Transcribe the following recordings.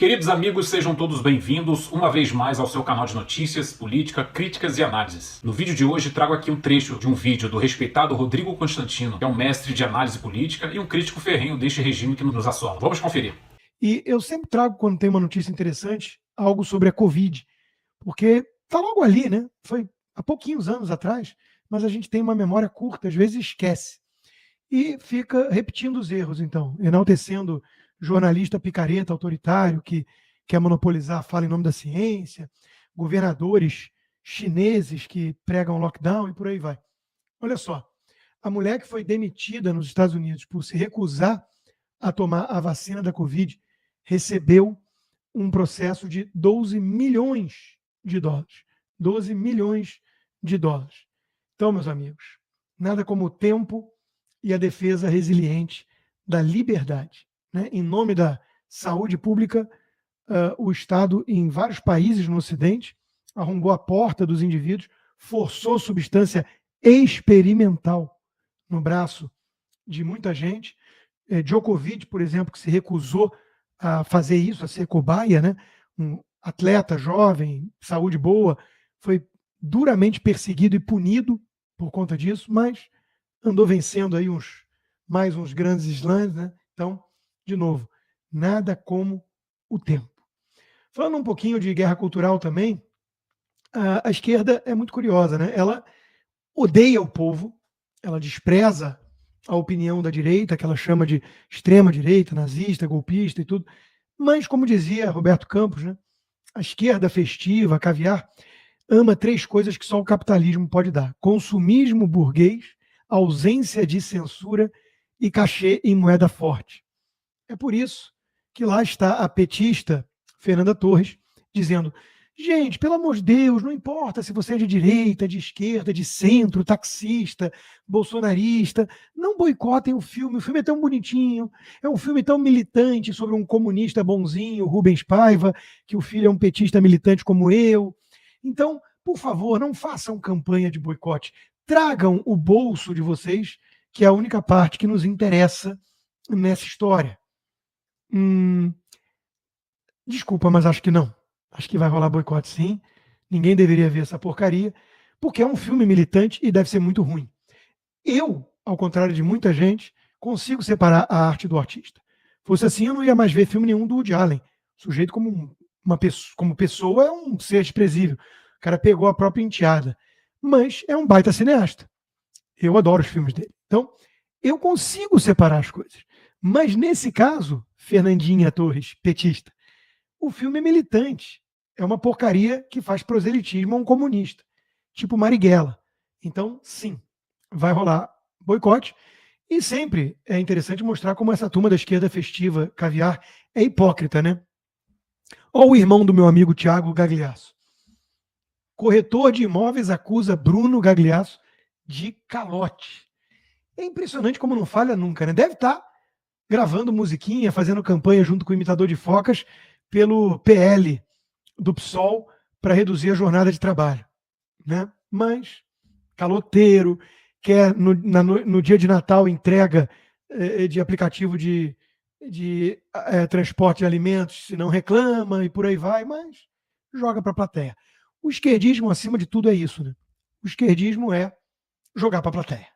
Queridos amigos, sejam todos bem-vindos uma vez mais ao seu canal de notícias, política, críticas e análises. No vídeo de hoje trago aqui um trecho de um vídeo do respeitado Rodrigo Constantino, que é um mestre de análise política e um crítico ferrenho deste regime que nos assola. Vamos conferir. E eu sempre trago, quando tem uma notícia interessante, algo sobre a Covid, porque está logo ali, né? Foi há pouquinhos anos atrás, mas a gente tem uma memória curta, às vezes esquece. E fica repetindo os erros, então, enaltecendo jornalista picareta, autoritário, que quer monopolizar a fala em nome da ciência, governadores chineses que pregam lockdown e por aí vai. Olha só, a mulher que foi demitida nos Estados Unidos por se recusar a tomar a vacina da Covid recebeu um processo de 12 milhões de dólares. 12 milhões de dólares. Então, meus amigos, nada como o tempo e a defesa resiliente da liberdade. Né? Em nome da saúde pública, o Estado, em vários países no Ocidente, arrombou a porta dos indivíduos, forçou substância experimental no braço de muita gente. Djokovic, por exemplo, que se recusou a fazer isso, a ser cobaia, né? Um atleta jovem, saúde boa, foi duramente perseguido e punido por conta disso, mas andou vencendo aí mais uns grandes slams, né? Então, de novo, nada como o tempo. Falando um pouquinho de guerra cultural também, a esquerda é muito curiosa, né? Ela odeia o povo, ela despreza a opinião da direita, que ela chama de extrema-direita, nazista, golpista e tudo. Mas, como dizia Roberto Campos, né, a esquerda festiva, caviar, ama três coisas que só o capitalismo pode dar: consumismo burguês, ausência de censura e cachê em moeda forte. É por isso que lá está a petista Fernanda Torres dizendo: gente, pelo amor de Deus, não importa se você é de direita, de esquerda, de centro, taxista, bolsonarista, não boicotem o filme é tão bonitinho, é um filme tão militante sobre um comunista bonzinho, Rubens Paiva, que o filho é um petista militante como eu. Então, por favor, não façam campanha de boicote, tragam o bolso de vocês, que é a única parte que nos interessa nessa história. Desculpa, mas acho que não. Acho que vai rolar boicote sim. Ninguém deveria ver essa porcaria, porque é um filme militante e deve ser muito ruim. Eu, ao contrário de muita gente, consigo separar a arte do artista. Fosse assim, eu não ia mais ver filme nenhum do Woody Allen. O sujeito como pessoa é um ser desprezível. O cara pegou a própria enteada. Mas é um baita cineasta. Eu adoro os filmes dele. Então, eu consigo separar as coisas. Mas nesse caso, Fernandinha Torres, petista, o filme é militante. É uma porcaria que faz proselitismo a um comunista, tipo Marighella. Então, sim, vai rolar boicote. E sempre é interessante mostrar como essa turma da esquerda festiva, caviar, é hipócrita, né? Olha o irmão do meu amigo Tiago Gagliasso. Corretor de imóveis acusa Bruno Gagliasso de calote. É impressionante como não falha nunca, né? Deve estar gravando musiquinha, fazendo campanha junto com o imitador de focas pelo PL do PSOL para reduzir a jornada de trabalho. Né? Mas, caloteiro, quer no dia de Natal entrega de aplicativo de transporte de alimentos, se não reclama e por aí vai, mas joga para a plateia. O esquerdismo, acima de tudo, é isso. Né? O esquerdismo é jogar para a plateia.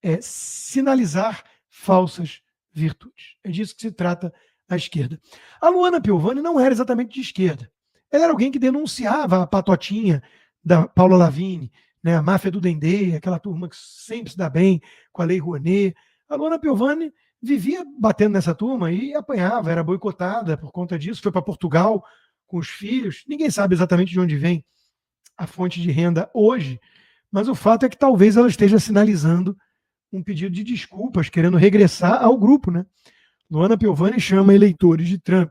É sinalizar falsas virtudes. É disso que se trata a esquerda. A Luana Piovani não era exatamente de esquerda. Ela era alguém que denunciava a patotinha da Paula Lavigne, né, a máfia do Dendê, aquela turma que sempre se dá bem com a Lei Rouanet. A Luana Piovani vivia batendo nessa turma e apanhava, era boicotada por conta disso, foi para Portugal com os filhos. Ninguém sabe exatamente de onde vem a fonte de renda hoje, mas o fato é que talvez ela esteja sinalizando um pedido de desculpas, querendo regressar ao grupo, né? Luana Piovani chama eleitores de Trump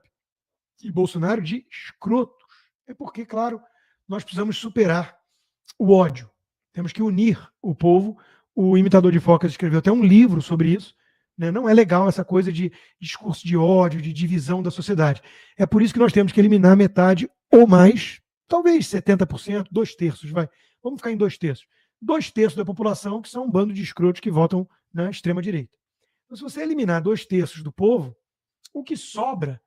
e Bolsonaro de escrotos. É porque, claro, nós precisamos superar o ódio. Temos que unir o povo. O imitador de focas escreveu até um livro sobre isso. Né? Não é legal essa coisa de discurso de ódio, de divisão da sociedade. É por isso que nós temos que eliminar metade ou mais, talvez 70%, 2/3, vai. Vamos ficar em 2/3. 2/3 da população que são um bando de escrotos que votam na extrema-direita. Então, se você eliminar 2/3 do povo, o que sobra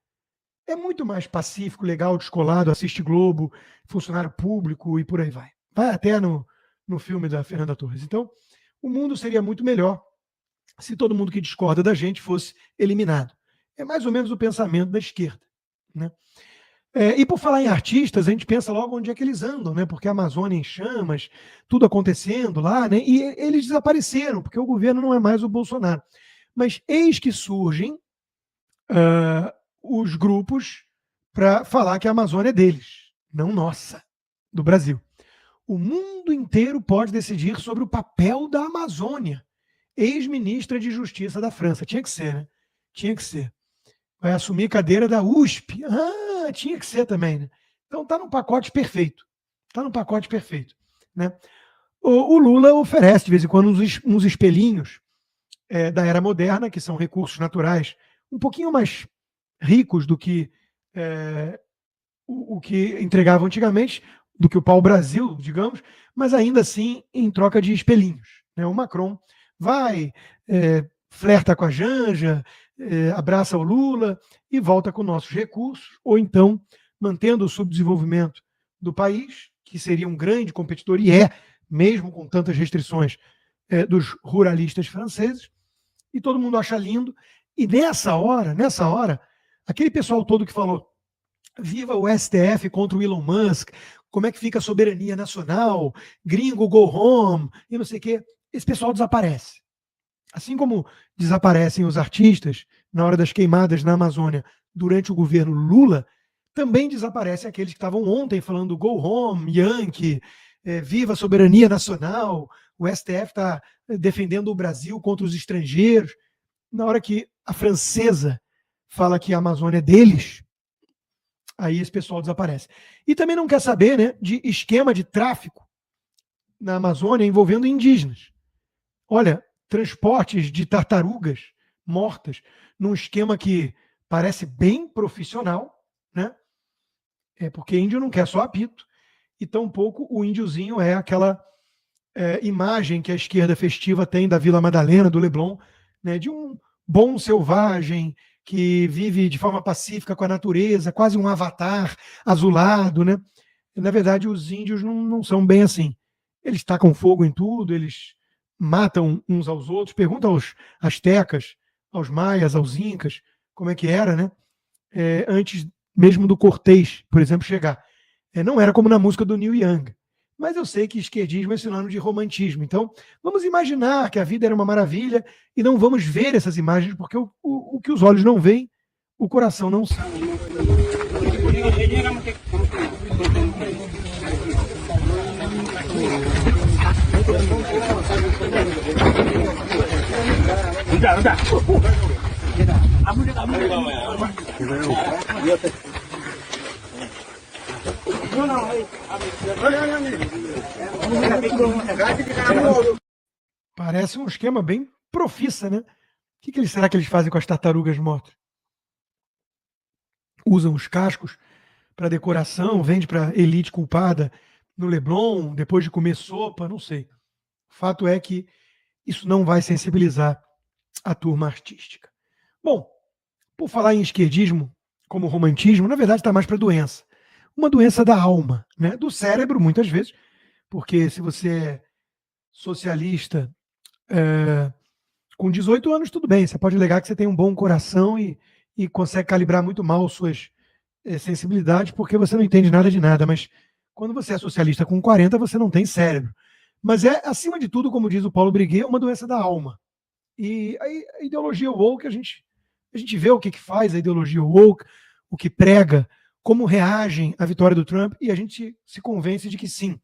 é muito mais pacífico, legal, descolado, assiste Globo, funcionário público e por aí vai. Vai até no filme da Fernanda Torres. Então, o mundo seria muito melhor se todo mundo que discorda da gente fosse eliminado. É mais ou menos o pensamento da esquerda, né? E por falar em artistas, a gente pensa logo onde é que eles andam, né? Porque a Amazônia em chamas, tudo acontecendo lá, né? E eles desapareceram, porque o governo não é mais o Bolsonaro. Mas eis que surgem os grupos para falar que a Amazônia é deles, não nossa, do Brasil. O mundo inteiro pode decidir sobre o papel da Amazônia. Ex-ministra de Justiça da França. Tinha que ser, né? Tinha que ser. Vai assumir cadeira da USP. Tinha que ser também, né? Então tá num pacote perfeito. Tá num pacote perfeito, né? O Lula oferece de vez em quando uns espelhinhos da era moderna, que são recursos naturais um pouquinho mais ricos do que o que entregavam antigamente, do que o pau-brasil, digamos, mas ainda assim em troca de espelhinhos, né? O Macron vai, flerta com a Janja, abraça o Lula e volta com nossos recursos, ou então mantendo o subdesenvolvimento do país, que seria um grande competidor, e mesmo com tantas restrições dos ruralistas franceses, e todo mundo acha lindo, e nessa hora, aquele pessoal todo que falou viva o STF contra o Elon Musk, como é que fica a soberania nacional, gringo go home, e não sei o quê, esse pessoal desaparece. Assim como desaparecem os artistas na hora das queimadas na Amazônia durante o governo Lula, também desaparecem aqueles que estavam ontem falando go home, Yankee, viva a soberania nacional, o STF está defendendo o Brasil contra os estrangeiros. Na hora que a francesa fala que a Amazônia é deles, aí esse pessoal desaparece. E também não quer saber, né, de esquema de tráfico na Amazônia envolvendo indígenas. Olha, transportes de tartarugas mortas num esquema que parece bem profissional, né? Porque índio não quer só apito, e tampouco o índiozinho é aquela imagem que a esquerda festiva tem da Vila Madalena, do Leblon, né, de um bom selvagem que vive de forma pacífica com a natureza, quase um avatar azulado, né? Na verdade, os índios não são bem assim. Eles tacam fogo em tudo, eles matam uns aos outros. Pergunta aos astecas, aos maias, aos incas, como é que era, né? Antes mesmo do Cortês, por exemplo, chegar. Não era como na música do Neil Young. Mas eu sei que esquerdismo é sinônimo de romantismo. Então, vamos imaginar que a vida era uma maravilha e não vamos ver essas imagens, porque o que os olhos não veem, o coração não sabe. Parece um esquema bem profissa, né? O que será que eles fazem com as tartarugas mortas? Usam os cascos para decoração, vende para elite culpada no Leblon, depois de comer sopa, não sei. O fato é que isso não vai sensibilizar a turma artística. Bom, por falar em esquerdismo como romantismo, na verdade está mais para doença. Uma doença da alma, né? Do cérebro, muitas vezes, porque se você é socialista com 18 anos, tudo bem, você pode alegar que você tem um bom coração e consegue calibrar muito mal suas sensibilidades, porque você não entende nada de nada, mas quando você é socialista com 40, você não tem cérebro. Mas acima de tudo, como diz o Paulo Briguet, uma doença da alma. E a ideologia woke, a gente vê o que faz a ideologia woke, o que prega, como reagem à vitória do Trump, e a gente se convence de que sim,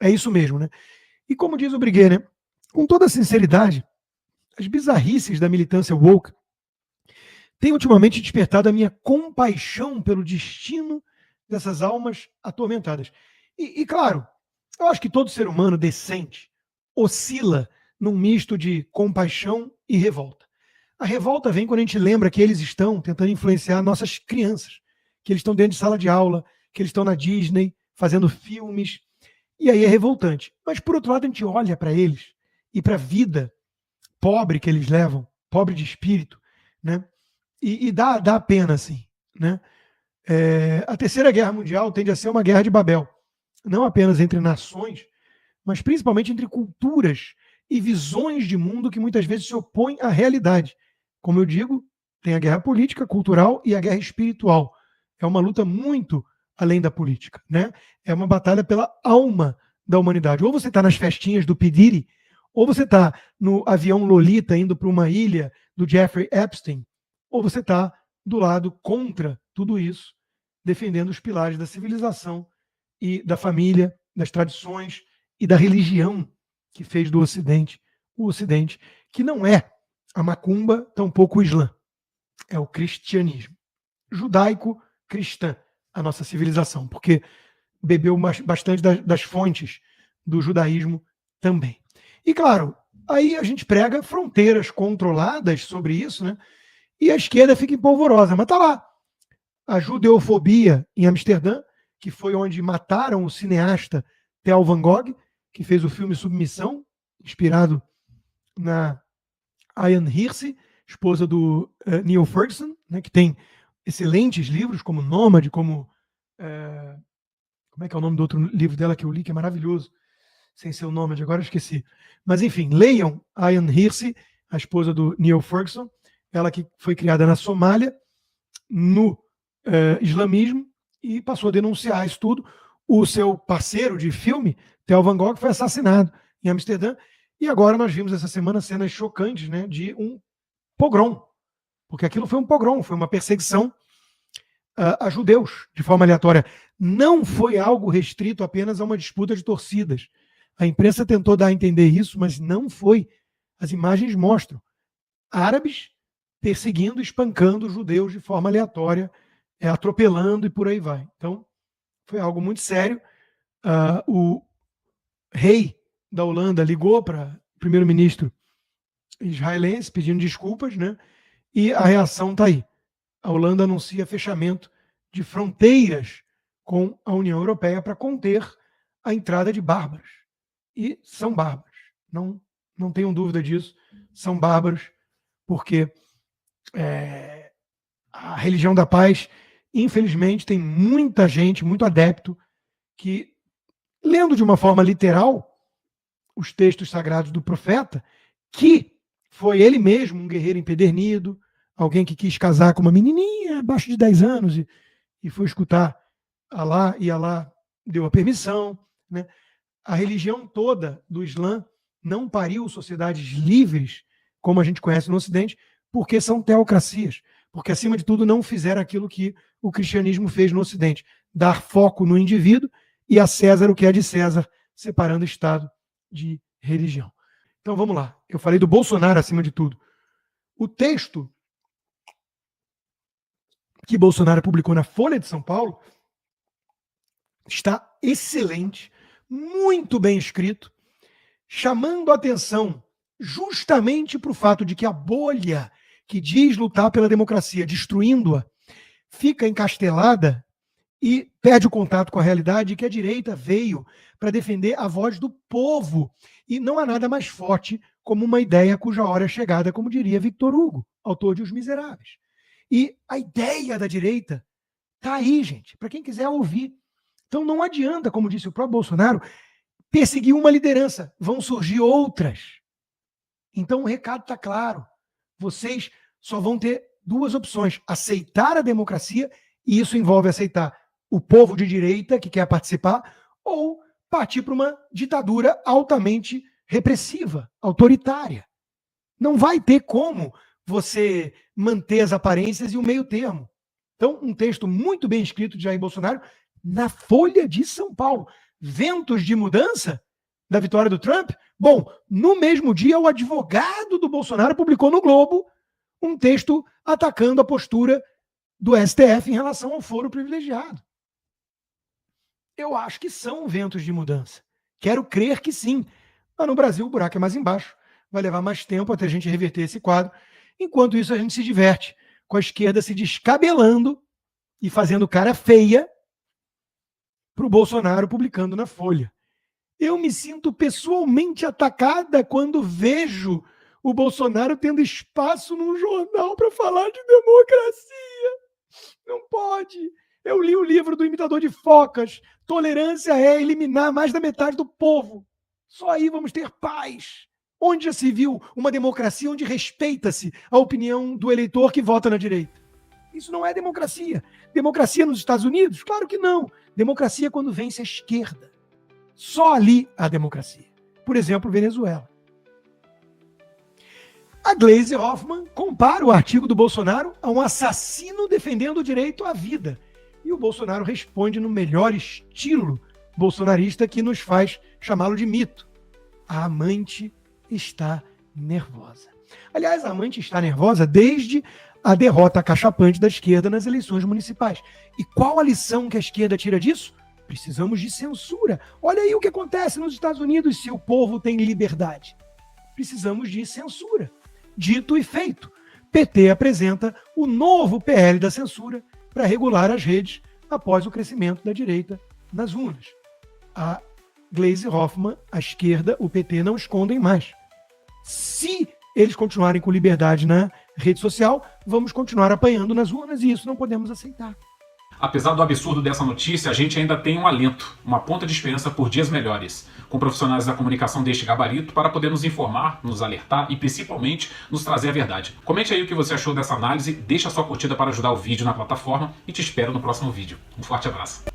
é isso mesmo, né? E como diz o Briguet, né? Com toda sinceridade, as bizarrices da militância woke têm ultimamente despertado a minha compaixão pelo destino dessas almas atormentadas. E claro, eu acho que todo ser humano decente oscila num misto de compaixão e revolta. A revolta vem quando a gente lembra que eles estão tentando influenciar nossas crianças, que eles estão dentro de sala de aula, que eles estão na Disney, fazendo filmes, e aí é revoltante. Mas, por outro lado, a gente olha para eles e para a vida pobre que eles levam, pobre de espírito, né? E dá pena, assim, né? A Terceira Guerra Mundial tende a ser uma guerra de Babel, não apenas entre nações, mas principalmente entre culturas e visões de mundo que muitas vezes se opõem à realidade. Como eu digo, tem a guerra política, cultural e a guerra espiritual. É uma luta muito além da política, né? É uma batalha pela alma da humanidade. Ou você está nas festinhas do P. Diddy, ou você está no avião Lolita indo para uma ilha do Jeffrey Epstein, ou você está do lado contra tudo isso, defendendo os pilares da civilização e da família, das tradições e da religião que fez do Ocidente o Ocidente, que não é a macumba, tampouco o Islã, é o cristianismo. Judaico-cristã, a nossa civilização, porque bebeu bastante das fontes do judaísmo também. E claro, aí a gente prega fronteiras controladas sobre isso, né? E a esquerda fica empolvorosa, mas tá lá. A judeofobia em Amsterdã, que foi onde mataram o cineasta Theo Van Gogh, que fez o filme Submissão, inspirado na Ian Hirsi, esposa do Neil Ferguson, né, que tem excelentes livros como Nômade, como... como é que é o nome do outro livro dela que eu li, que é maravilhoso, sem ser o Nômade, agora eu esqueci. Mas enfim, leiam Ian Hirsi, a esposa do Neil Ferguson, ela que foi criada na Somália, no islamismo, e passou a denunciar isso tudo. O seu parceiro de filme, Theo Van Gogh, foi assassinado em Amsterdã, e agora nós vimos essa semana cenas chocantes, né, de um pogrom, porque aquilo foi um pogrom, foi uma perseguição a judeus, de forma aleatória. Não foi algo restrito apenas a uma disputa de torcidas. A imprensa tentou dar a entender isso, mas não foi. As imagens mostram árabes perseguindo, espancando judeus de forma aleatória, atropelando e por aí vai. Então, foi algo muito sério. O rei da Holanda ligou para o primeiro-ministro israelense pedindo desculpas, né? E a reação está aí. A Holanda anuncia fechamento de fronteiras com a União Europeia para conter a entrada de bárbaros. E são bárbaros. Não tenham dúvida disso. São bárbaros porque a religião da paz, infelizmente, tem muita gente, muito adepto, que, lendo de uma forma literal os textos sagrados do profeta, que foi ele mesmo um guerreiro empedernido, alguém que quis casar com uma menininha abaixo de 10 anos e foi escutar Alá, e Alá deu a permissão, né? A religião toda do Islã não pariu sociedades livres, como a gente conhece no Ocidente, porque são teocracias, porque, acima de tudo, não fizeram aquilo que o cristianismo fez no Ocidente, dar foco no indivíduo e a César o que é de César, separando o Estado de religião. Então, vamos lá. Eu falei do Bolsonaro, acima de tudo. O texto que Bolsonaro publicou na Folha de São Paulo está excelente, muito bem escrito, chamando a atenção justamente para o fato de que a bolha que diz lutar pela democracia, destruindo-a, fica encastelada e perde o contato com a realidade, que a direita veio para defender a voz do povo. E não há nada mais forte como uma ideia cuja hora é chegada, como diria Victor Hugo, autor de Os Miseráveis. E a ideia da direita está aí, gente, para quem quiser ouvir. Então não adianta, como disse o próprio Bolsonaro, perseguir uma liderança, vão surgir outras. Então o recado está claro. Vocês só vão ter duas opções: aceitar a democracia, e isso envolve aceitar o povo de direita que quer participar, ou partir para uma ditadura altamente repressiva, autoritária. Não vai ter como você manter as aparências e o meio termo. Então, um texto muito bem escrito de Jair Bolsonaro na Folha de São Paulo. Ventos de mudança da vitória do Trump? Bom, no mesmo dia, o advogado do Bolsonaro publicou no Globo um texto atacando a postura do STF em relação ao foro privilegiado. Eu acho que são ventos de mudança. Quero crer que sim. Mas no Brasil o buraco é mais embaixo. Vai levar mais tempo até a gente reverter esse quadro. Enquanto isso, a gente se diverte com a esquerda se descabelando e fazendo cara feia para o Bolsonaro publicando na Folha. Eu me sinto pessoalmente atacada quando vejo o Bolsonaro tendo espaço num jornal para falar de democracia. Não pode. Eu li o livro do Imitador de Focas. Tolerância é eliminar mais da metade do povo. Só aí vamos ter paz. Onde já se viu uma democracia onde respeita-se a opinião do eleitor que vota na direita? Isso não é democracia. Democracia nos Estados Unidos? Claro que não. Democracia é quando vence a esquerda. Só ali há democracia. Por exemplo, Venezuela. A Gleisi Hoffmann compara o artigo do Bolsonaro a um assassino defendendo o direito à vida. E o Bolsonaro responde no melhor estilo bolsonarista que nos faz chamá-lo de mito. A amante está nervosa. Aliás, a amante está nervosa desde a derrota acachapante da esquerda nas eleições municipais. E qual a lição que a esquerda tira disso? Precisamos de censura. Olha aí o que acontece nos Estados Unidos se o povo tem liberdade. Precisamos de censura. Dito e feito, PT apresenta o novo PL da censura para regular as redes após o crescimento da direita nas urnas. A Gleisi Hoffmann, a esquerda, o PT não escondem mais. Se eles continuarem com liberdade na rede social, vamos continuar apanhando nas urnas e isso não podemos aceitar. Apesar do absurdo dessa notícia, a gente ainda tem um alento, uma ponta de esperança por dias melhores, com profissionais da comunicação deste gabarito para poder nos informar, nos alertar e principalmente nos trazer a verdade. Comente aí o que você achou dessa análise, deixa sua curtida para ajudar o vídeo na plataforma e te espero no próximo vídeo. Um forte abraço.